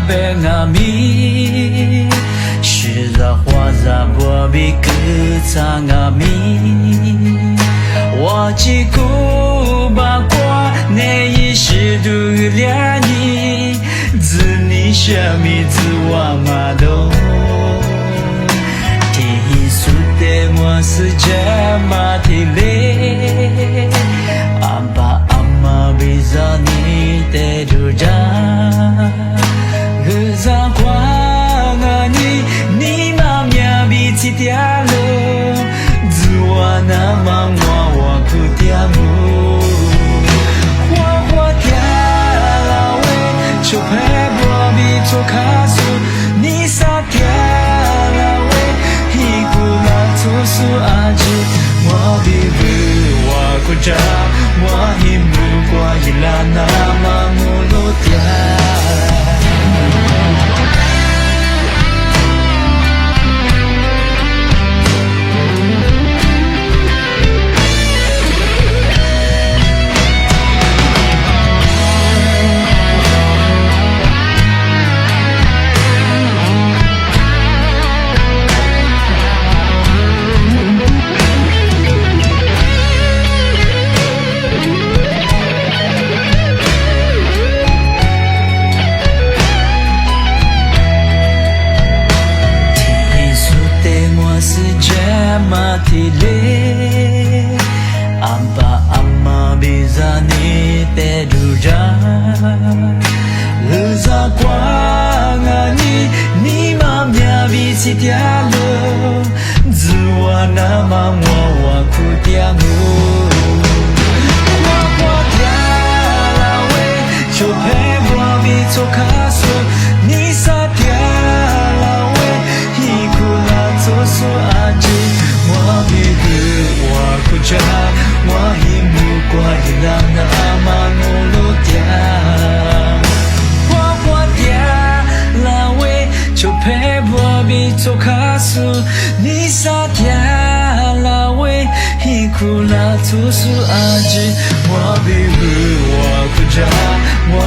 被我迷，是在花在波比克在我迷，我只顾把过那一世度了你，自你生命自我嘛都。我是这么的累，阿爸阿妈为着你的主张，日子过啊你妈咪比起掉了，自我那么我哭掉了，我掉了喂，就陪我比做卡苏，你傻掉了喂。Susu aja, wa bibu wa kuja, wa himu kwa ilana mangulutia. 我